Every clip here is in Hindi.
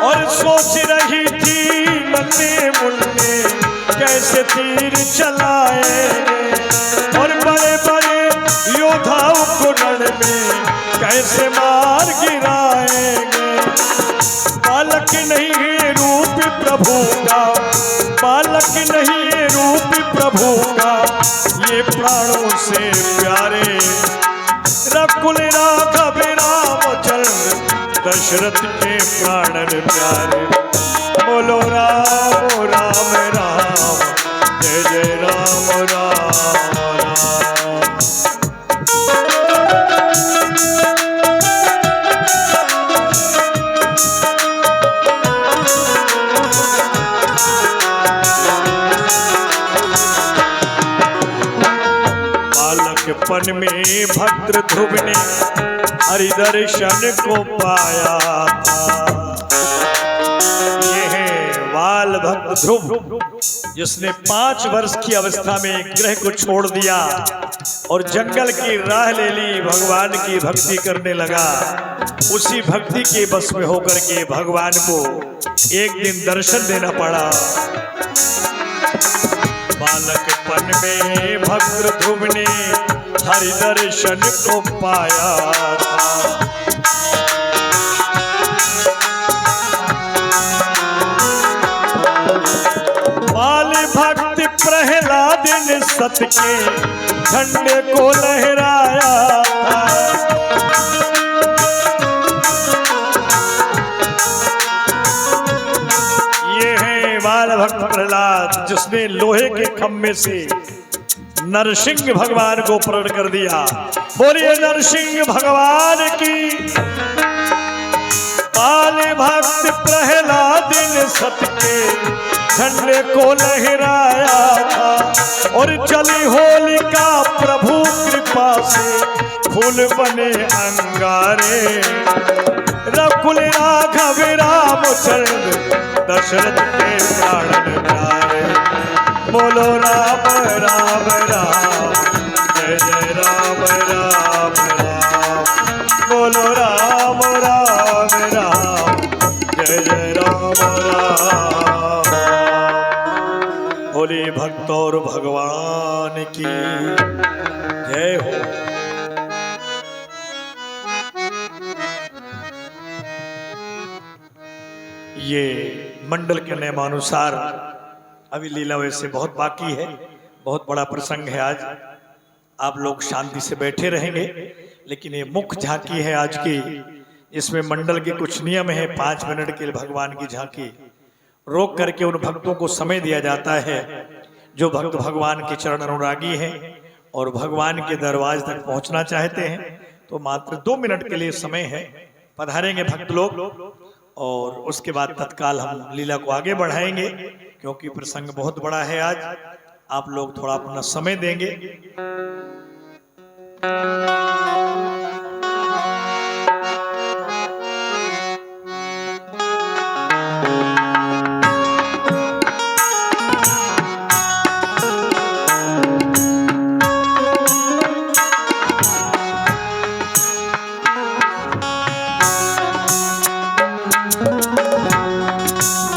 और सोच रही थी नन्हे मुन्ने कैसे तीर चलाएंगे, और बड़े बड़े योद्धाओं को रण में कैसे मार गिराएंगे। बालक नहीं है रूप प्रभु का, बालक नहीं है रूप प्रभु का, ये प्राणों से प्यारे। रकुल राघव रामचंद्र दशरथ के प्राणन प्यारे। बोलो राम राम राम, जय जय राम राम राम। बालकपन में भद्र ध्रुव ने हरि दर्शन को पाया था। ये है बाल भक्त ध्रुव, जिसने 5 वर्ष की अवस्था में गृह को छोड़ दिया और जंगल की राह ले ली, भगवान की भक्ति करने लगा। उसी भक्ति के बस में होकर के भगवान को एक दिन दर्शन देना पड़ा। बालकपन में भद्र ध्रुव ने हरि दर्शन को पाया था। बाल भक्त प्रहलाद ने सत्य के झंडे को लहराया था। ये है बाल भक्त प्रहलाद, जिसने लोहे के खम्भे से नरसिंह भगवान को प्रण कर दिया। बोलिए नरसिंह भगवान की। बाल भक्त प्रहलाद ने सत्य के झंडे को लहराया था, और चली होलिका प्रभु कृपा से फूल बने अंगारे। रकुल राघव रामचंद्र दशरथ के प्राणन प्यारे। बोलो राम राम राम, जय जय राम राम राम। बोलो राम राम राम, जय जय राम राम। बोले भक्त और भगवान की जय हो। ये मंडल के नियमानुसार अभी लीला वैसे बहुत बाकी है, बहुत बड़ा प्रसंग है आज। आप लोग शांति से बैठे रहेंगे, लेकिन ये मुख्य झांकी है आज की। इसमें मंडल के कुछ नियम है। 5 मिनट के लिए भगवान की झांकी रोक करके उन भक्तों को समय दिया जाता है जो भक्त भगवान के चरण अनुरागी हैं और भगवान के दरवाजे तक पहुंचना चाहते हैं। तो मात्र 2 मिनट के लिए समय है। पधारेंगे भक्त लोग और उसके बाद तत्काल हम लीला को आगे बढ़ाएंगे, क्योंकि प्रसंग बहुत बड़ा है आज। आप लोग थोड़ा अपना समय देंगे।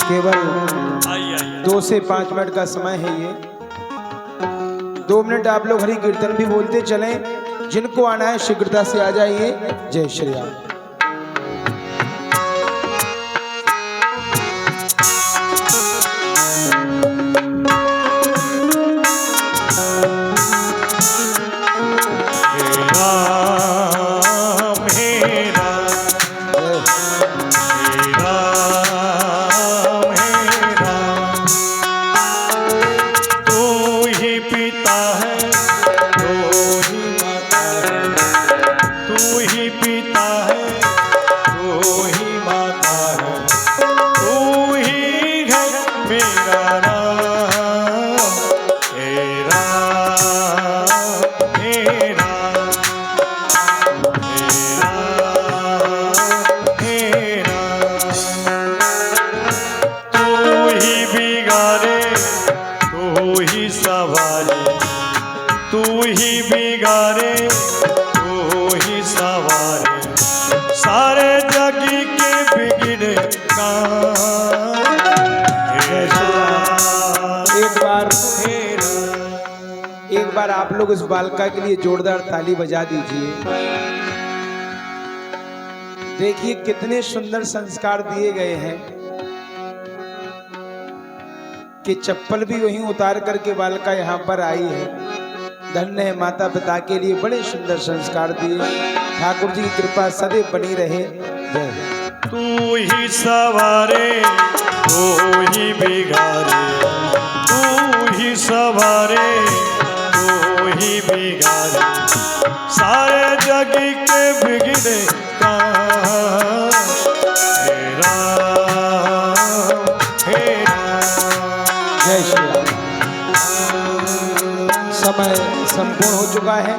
केवल 2 से 5 मिनट का समय है ये। 2 मिनट आप लोग हरि कीर्तन भी बोलते चलें। जिनको आना है शीघ्रता से आ जाइए। जय श्री राम। आप लोग इस बालिका के लिए जोरदार ताली बजा दीजिए। देखिए कितने सुंदर संस्कार दिए गए हैं कि चप्पल भी वहीं उतार करके बालिका यहाँ पर आई है। धन्य है, माता पिता के लिए बड़े सुंदर संस्कार दिए। ठाकुर जी की कृपा सदैव बनी रहे। जय। तू ही सवारे तू ही बिगाड़े, तू ही सवारे तू ही बिगाड़े, सारे जग के बिगड़े काम। हे राम हे राम। जय श्री राम। समय संपूर्ण हो चुका है।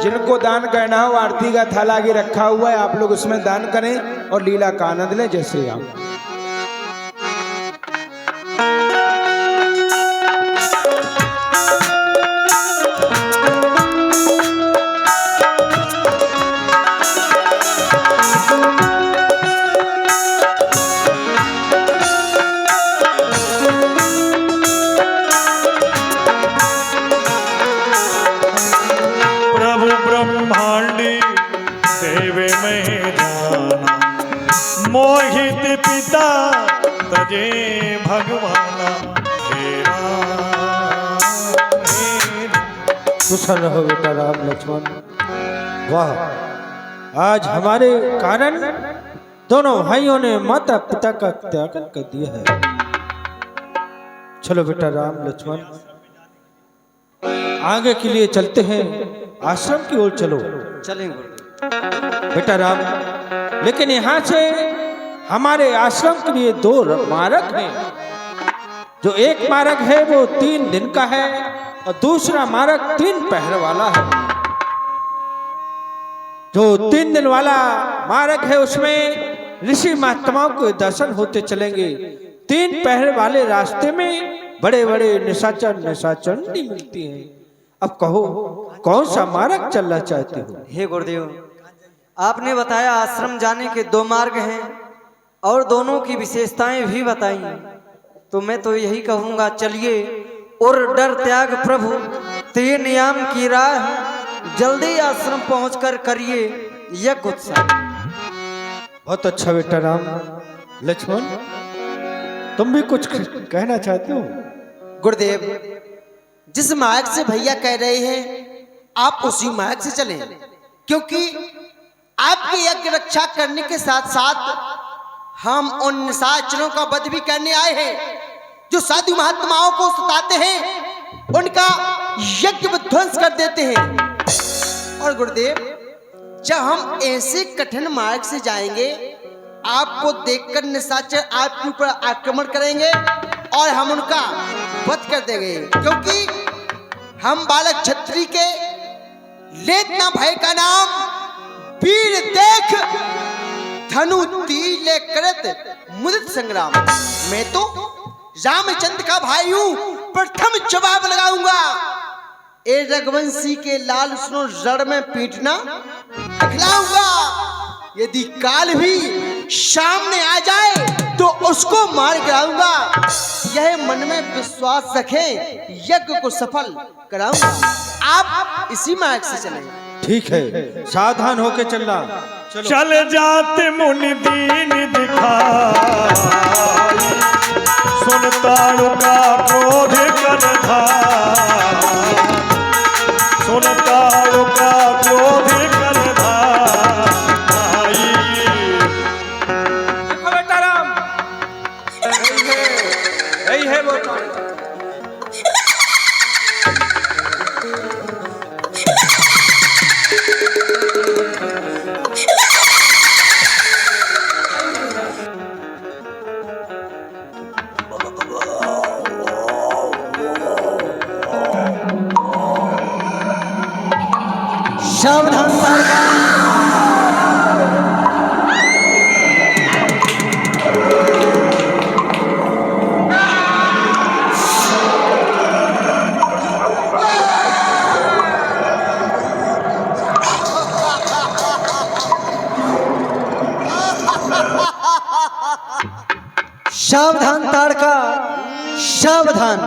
जिनको दान करना हो आरती का थाला आगे रखा हुआ है, आप लोग उसमें दान करें और लीला का आनंद लें। जय श्री राम। ब्रह्मांडी देव में जाना, मोहित पिता तजे भगवाना। हे राम हे राम। कुशल रहो बेटा राम लक्ष्मण। वाह, आज हमारे कारण दोनों भाइयों ने माता पिता का त्याग कर दिया है। चलो बेटा राम लक्ष्मण, आगे के लिए चलते हैं, आश्रम की ओर चलो। चलेंगे बेटा राम, लेकिन यहाँ से हमारे आश्रम के लिए 2 मार्ग हैं। जो एक मार्ग है वो 3 दिन का है और दूसरा मार्ग 3 पहर वाला है। जो 3 दिन वाला मार्ग है उसमें ऋषि महात्माओं के दर्शन होते चलेंगे। 3 पहर वाले रास्ते में बड़े बड़े निशाचर निशाचरनी मिलती हैं। अब कहो कौन सा मार्ग चलना चाहते हो? हे गुरुदेव, आपने बताया आश्रम जाने के 2 मार्ग हैं और दोनों की विशेषताएं भी बताई। तो मैं तो यही कहूंगा, चलिए और डर त्याग प्रभु तेरे नियम की राह, जल्दी आश्रम पहुंचकर करिए यज्ञ उत्सव। बहुत अच्छा बेटा राम लक्ष्मण, तुम भी कुछ कहना चाहते हो? गुरुदेव, जिस मार्ग से भैया कह रहे हैं आप उसी मार्ग से चलें, क्योंकि आपके यज्ञ रक्षा करने के साथ साथ हम उन निशाचरों का वध भी करने आए हैं जो साधु महात्माओं को सताते हैं, उनका यज्ञ विध्वंस कर देते हैं। और गुरुदेव, जब हम ऐसे कठिन मार्ग से जाएंगे, आपको देखकर निशाचर आपके ऊपर आक्रमण करेंगे और हम उनका वध कर देंगे, क्योंकि हम बालक क्षत्रिय के लेतना भय का नाम वीर देख धनु तीर ले करत मुदित संग्राम। मैं तो रामचंद्र का भाई हूं, प्रथम जवाब लगाऊंगा। ए रघुवंशी के लाल सुनो रण में पीटना दिखलाऊंगा। यदि काल भी सामने आ जाए तो उसको मार गिराऊंगा। यह मन में विश्वास रखें, यज्ञ को सफल कराऊंगा। आप इसी मार्ग से चलें। ठीक है, सावधान होके चलना। चल जाते मुनि दीन दिखाई, सुनताड़ू का क्रोध कर धार, सुनताड़ू का क्रोध कर धार। देखो बेटा राम, यही है वो। सावधान सावधान ताड़का, सावधान।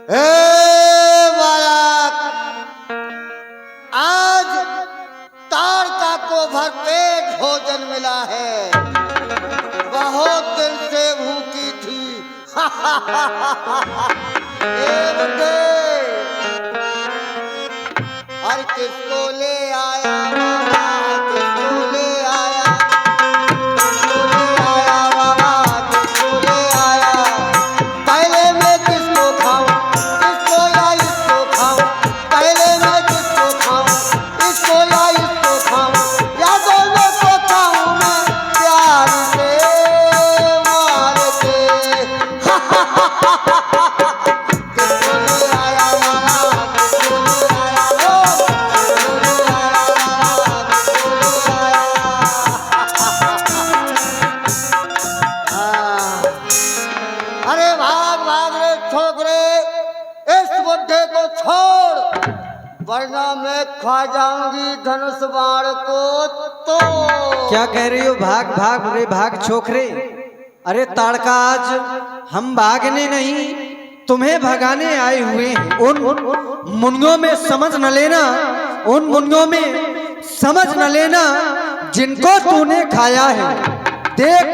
हे बालक, आज ताड़का को भरपेट भोजन मिला है, बहुत दिन से भूखी थी। ए बुड्ढे, अरे किसको ले आया बाबा, किसको ले आया, किसको ले आया बाबा, किसको ले आया। पहले मैं किसको खाऊं, किसको या इसको खाऊं, पहले मैं किसको खाऊं, इसको या इसको खाऊं, या दोनों को खाऊं मैं प्यार से मार के। किसको ले आया बाबा, किसको ले आया, किसको ले आया बाबा, किसको ले आया। अरे भाग भाग रे छोकरे, इस बुड्ढे को छोड़, वरना मैं खा जाऊंगी धनुष बाण को। तो क्या कह रही हो? भाग भाग रे भाग छोकरे। अरे ताड़का, आज हम भागने नहीं, तुम्हें भगाने आए हुए हैं। उन मुनियों में समझ न लेना, उन मुनियों में समझ न लेना जिनको तूने खाया है। देख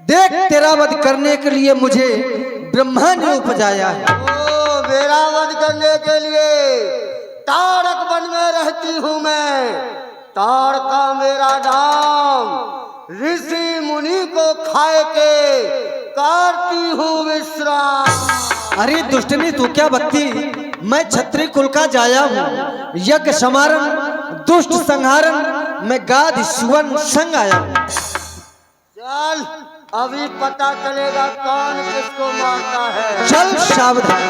देख, तेरा वध करने के लिए मुझे ब्रह्मा ने उपजाया है। ओ, मेरा वध करने के लिए ताड़क वन में रहती हूँ मैं। ताड़का मेरा नाम, ऋषि मुनि को खाए के करती हूँ विश्राम। अरे दुष्टनी, तू क्या बकती? मैं क्षत्रिय कुल का जाया हूँ, यज्ञ समारण दुष्ट संहारण मैं गाद सुवन संग आया हूँ। चल, अभी पता चलेगा कौन किसको मारता है। चल सावधान।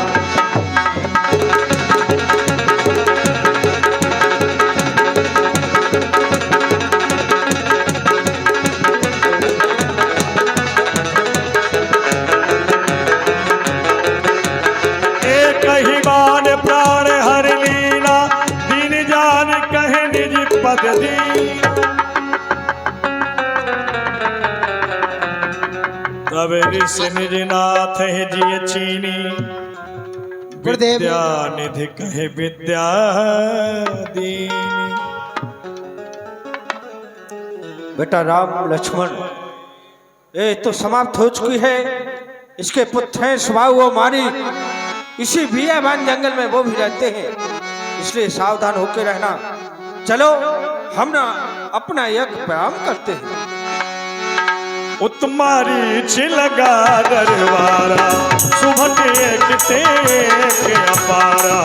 एक ही बाण प्राण हर लीना, दीन जान कहे निज पद दीन। तब ऋषि निज नाथ है जिय चीनी, गुरुदेव। विद्या निधि कहे विद्या दीनी। बेटा राम लक्ष्मण, ये तो समाप्त हो चुकी है। इसके पुत्र हैं सुबाहु और मारी, इसी बियाबान जंगल में वो भी रहते हैं, इसलिए सावधान होकर रहना। चलो हम ना अपना यज्ञ प्रारंभ करते हैं। उत्तमारी लगा दरबारा, सुभग एक तेक अपारा।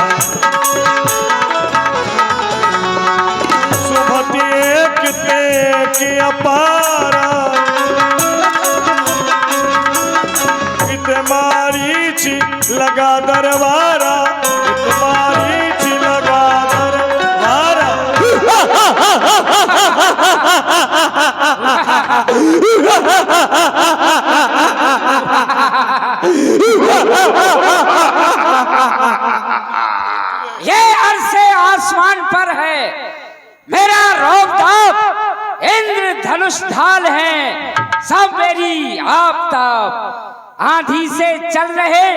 सुभग एक तेक अपारा, इतमारी लगा दरबारा, इतमारी लगा दरबारा। ये अरसे आसमान पर है, मेरा रौब-दाब इंद्र धनुष ढाल है, सब मेरी आफताब। आंधी से चल रहे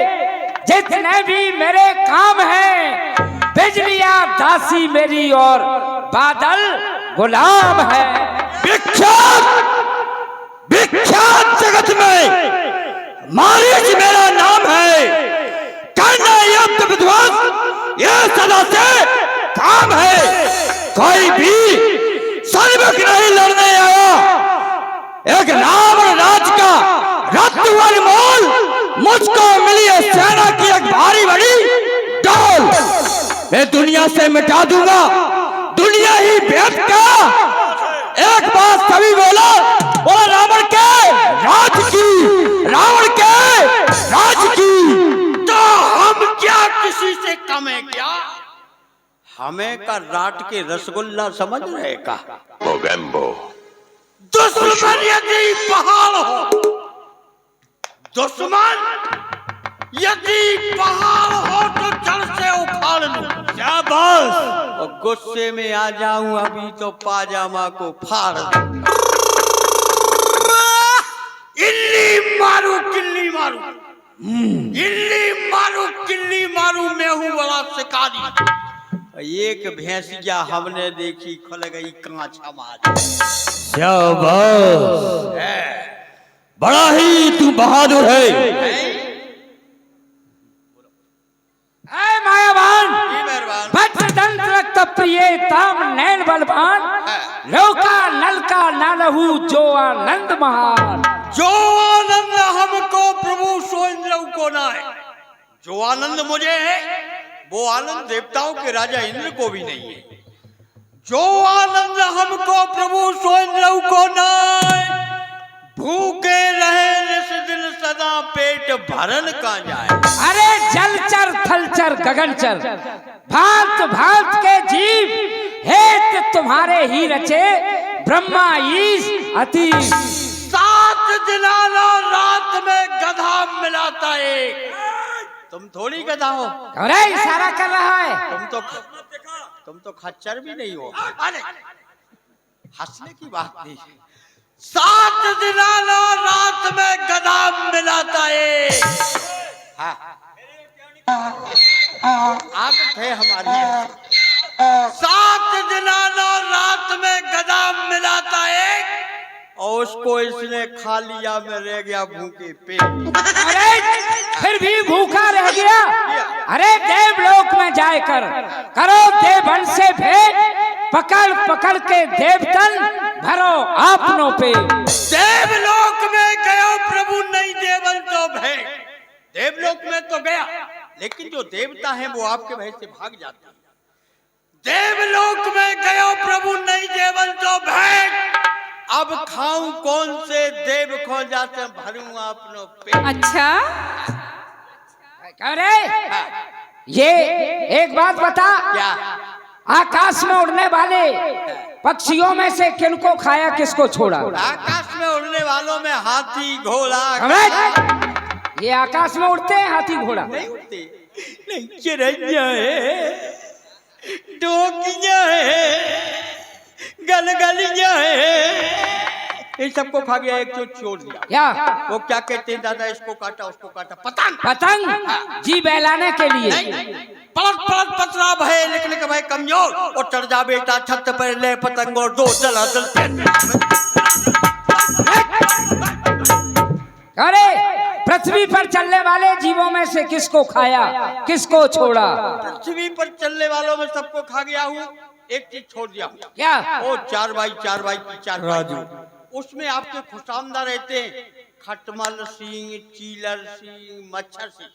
जितने भी मेरे काम हैं, बिजलियां दासी मेरी और बादल गुलाम है। विख्यात विख्यात जगत में मारीच मेरा नाम है, करना यज्ञ विध्वंस ये सदा से काम है। कोई भी सन्मुख नहीं लड़ने आया, एक रावण राज का रत्न मोल मुझको मिली है सेना की एक भारी बड़ी डोल। मैं दुनिया से मिटा दूंगा दुनिया ही भेद का। एक बात सभी बोला, बोला रावण के राज की, रावण के राज की। तो हम क्या किसी से कम है क्या? हमें का राट के रसगुल्ला समझ रहे का? दुश्मन यदि पहाड़ हो, दुश्मन यदि पहाड़ हो तो जड़ से उखाड़ लूं। क्या बस? और गुस्से में आ जाऊं अभी तो पाजामा को फाड़ दूं। इल्ली मारू किल्ली मारू, इल्ली मारू किल्ली पानी। एक भैंसिया हमने देखी खुल गई कांच हमारी। शाबाश, बड़ा ही तू बहादुर है। मायावान, भद्रदंत रक्त प्रिय ताम नैन बलवान, लौका नलका नालहू जो आनंद महान। जो आनंद हमको प्रभु सो इंद्र को ना है। जो आनंद मुझे है वो आनंद देवताओं के राजा इंद्र को भी नहीं है। जो आनंद हमको प्रभु सो इंद्र को ना है। भूखे रहे निस दिन सदा पेट भरन का जाए। अरे जलचर थलचर गगनचर भांत भांत के जीव हेत तुम्हारे ही रचे ब्रह्मा ईश अति। 7 दिनाना रात में गधा मिलाता एक। तुम थोड़ी गधा हो। अरे इशारा कर रहा है। तुम तो खच्चर भी नहीं हो। अरे हंसने की बात नहीं। 7 दिनाना रात में गधा मिलाता है। आप थे हमारी। 7 दिनाना रात में गधा मिलाता है और उसको इसने खा लिया। में रह गया भूखे पेट। अरे फिर भी भूखा रह गया। अरे देवलोक में जाकर करो देवन से भेंट, पकड़ पकड़ के देवतन भरो आपनों पे। देवलोक में गयो प्रभु नहीं देवन तो भेंट। देवलोक में तो गया लेकिन जो देवता है वो आपके भय से भाग जाते हैं। देवलोक में गयो प्रभु नहीं देवन तो भेंट। अब खाऊं कौन से देव खो जाते भरूं आपनो पेट। अच्छा अरे ये एक बात बता, क्या? आकाश में उड़ने वाले पक्षियों में से किनको खाया किसको छोड़ा? आकाश में उड़ने वालों में हाथी घोड़ा। ये आकाश में उड़ते हैं हाथी घोड़ा? नहीं उड़ते। नहीं, चिड़ैया है, डोकियां है, गलगलियां है, इन सबको खा गया। एक तो छोड़ दिया। क्या वो क्या कहते हैं दादा, इसको काटा उसको काटा। पतंग। पतंग जी बहलाने के लिए। पलट पलट पतरा भय लिखने का भाई कमजोर और चढ़ जा बेटा छत पर ले पतंग और दो जला दल। अरे पृथ्वी पर चलने वाले जीवों में से किसको खाया किसको छोड़ा? पृथ्वी पर चलने वालों में सबको खा गया हूँ, एक चीज छोड़ दिया हूँ। क्या? वो 4 बाई 4 की 4 राजू। उसमें आपके खुशामदा रहते हैं खटमल सिंह, चीलर सिंह, मच्छर सिंह।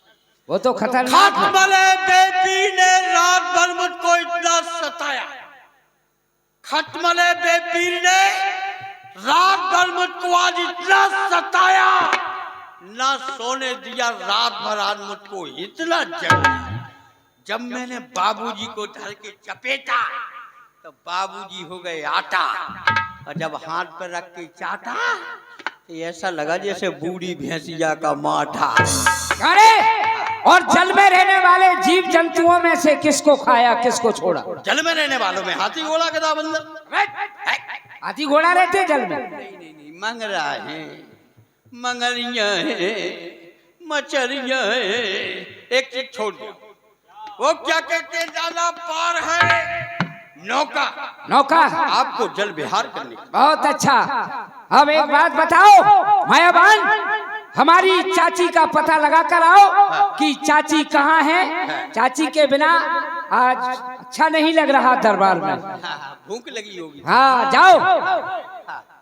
वो तो खतरनाक है। खटमल बेबी ने रात भर मुझको इतना सताया। खटमल बेबी ने रात भर मुझको आज इतना सताया, ना सोने दिया रात भर। आज मुझको इतना जगाया। जब मैंने बाबूजी को धर के चपेटा तो बाबूजी हो गए आटा, और जब हाथ पर रख के चाटा तो ऐसा लगा जैसे बूढ़ी भैंसिया का माठा। अरे और जल में रहने वाले जीव जंतुओं में से किसको खाया किसको छोड़ा? जल में रहने वालों में हाथी घोड़ा गधा बंदर। हाथी घोड़ा रहते जल में? नहीं, मंगरा है, मंगरिया है, मछरिया है। एक चीज छोड़ दिया। वो क्या कहते हैं दादा, पार है नौका। नौका आपको जल विहार करने। बहुत अच्छा। अब एक बात बताओ मायावान, हमारी चाची का पता लगा कर आओ कि चाची कहाँ है। चाची के बिना आज अच्छा नहीं लग रहा दरबार में। भूख लगी होगी। हाँ जाओ।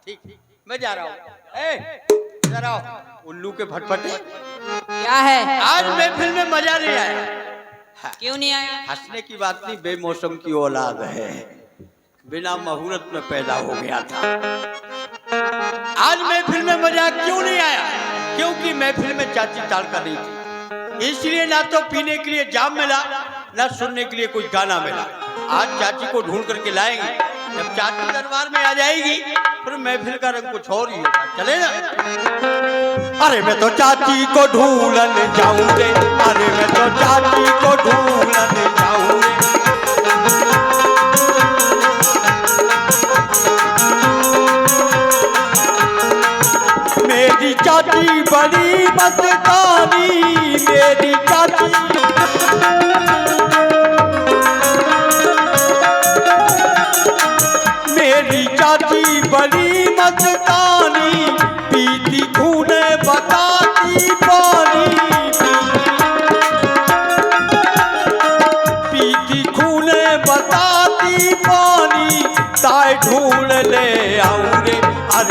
ठीक, मैं जा रहा हूँ। जरा उल्लू के भटभटे। क्या है? आज महफिल में मजा नहीं आया। क्यों नहीं आया? हंसने की बात नहीं, बेमौसम की औलाद है, बिना मुहूर्त में पैदा हो गया था। आज महफिल में मजा क्यों नहीं आया? क्योंकि महफिल में चाची ताड़का नहीं थी। इसलिए ना तो पीने के लिए जाम मिला, ना सुनने के लिए कोई गाना मिला। आज चाची को ढूंढ करके लाएंगे। जब चाची दरबार में आ जाएगी फिर महफिल का रंग कुछ और ही होगा। चले ना। अरे मैं तो चाची को ढूंढने जाऊंगे, अरे मैं तो चाची को ढूंढने जाऊंगे। मेरी चाची बड़ी मस्तानी, मेरी चाची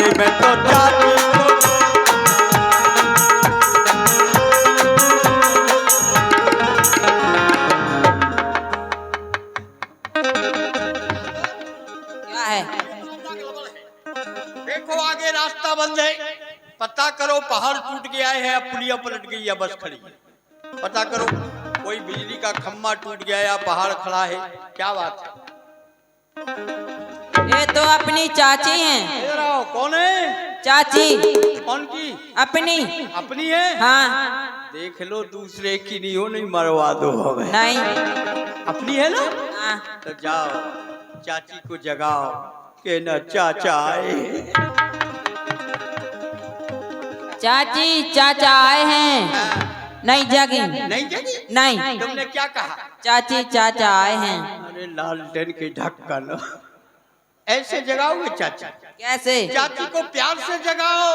के मैं तो चाची को क्या है? देखो आगे रास्ता बंद है, पता करो पहाड़ टूट गया है या पुलिया पलट गई या बस खड़ी है, पता करो कोई बिजली का खम्भा टूट गया या पहाड़ खड़ा है, क्या बात है? ये तो अपनी चाची हैं। इधर आओ, कौन है? चाची कौन की? अपनी। अपनी है? हाँ। देख लो दूसरे की नहीं हो, नहीं मरवा दो हमें। नहीं। अपनी है ना? हाँ। तो जाओ चाची को जगाओ के न चाचा आए। चाची चाचा आए हैं। नहीं जगी। नहीं जगी? नहीं। तुमने क्या कहा? चाची चाचा आए हैं। अरे लालटेन के ढक्कन, ऐसे जगाओगे चाची? कैसे? चाची को प्यार से जगाओ,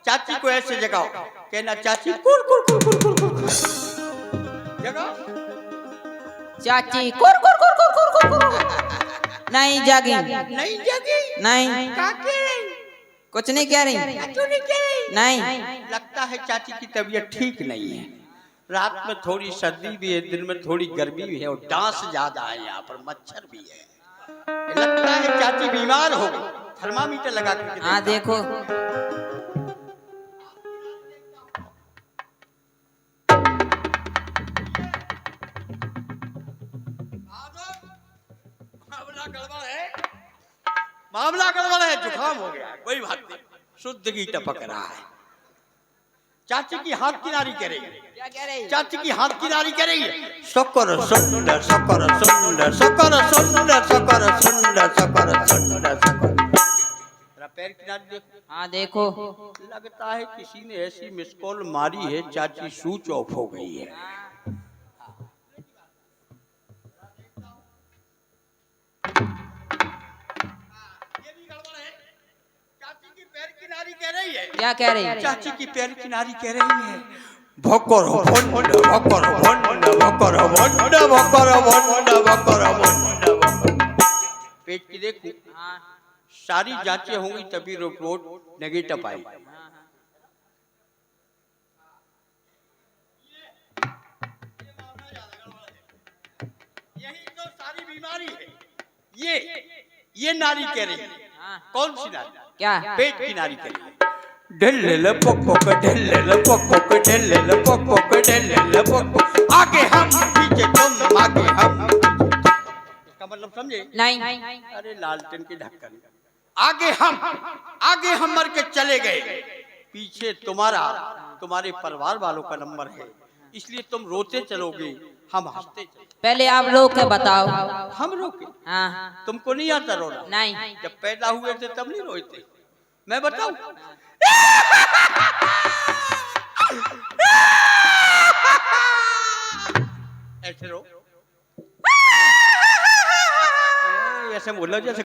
चाची को ऐसे जगाओ, कहना चाची कुर कुर कुर कुर कुर कुर जगाओ। चाची कुर कुर कुर कुर कुर कुर कुर। नहीं जागी। नहीं जगी? नहीं। क्या कह रही? कुछ नहीं कह रही। क्यों नहीं कह रही? नहीं। लगता है चाची की तबीयत ठीक नहीं है, रात में थोड़ी सर्दी भी है, दिन में थोड़ी गर्मी भी है और डांस ज्यादा है, यहाँ पर मच्छर भी है, लगता है चाची बीमार हो गई। थर्मामीटर लगा करके हाँ देखो। मामला गड़बड़ है, मामला गड़बड़ है, जुकाम हो गया, कोई बात नहीं, शुद्ध घी टपक रहा है। चाची की हाथ किनारी करे, क्या कह रही? चाची की हाथ किनारी करे, शक्कर सुंदर शक्कर सुंदर शक्कर सुंदर शक्कर सुंदर शक्कर सुंदर शक्कर। पैर किनारी देखो। हाँ देखो। लगता है किसी ने ऐसी मिस कॉल मारी है, चाची स्विच ऑफ हो गई है। कह रही है। क्या कह रही? चाची की पैर किनारी कह रही है भक्कर भंड भक्कर भंड भक्कर भंड भक्कर भंड भक्कर भंड। पेट की देखो, सारी जांचें होंगी तभी रिपोर्ट नेगेटिव आई। यही तो सारी बीमारी है। ये नारी कह रही है। कौन सी नारी? क्या? पेट की नारी कह रही है। ढेले पक पक ढेले पक पक ढेले पक पक ढेले पक, आगे हम पीछे तुम, आगे हम। इसका मतलब समझे? नहीं। अरे लालटेन के ढक्कन, आगे हम मर के चले गए, पीछे तुम्हारा तुम्हारे परिवार वालों का नंबर है, इसलिए तुम रोते चलोगे, हम हंसते चलोगे। पहले आप रोक के बताओ। हम रोके? हाँ। तुमको नहीं आता रोना? नहीं। जब पैदा हुए थे तब नहीं रोए थे? मैं बताऊं? ऐसे रो, ऐसे बोलो जैसे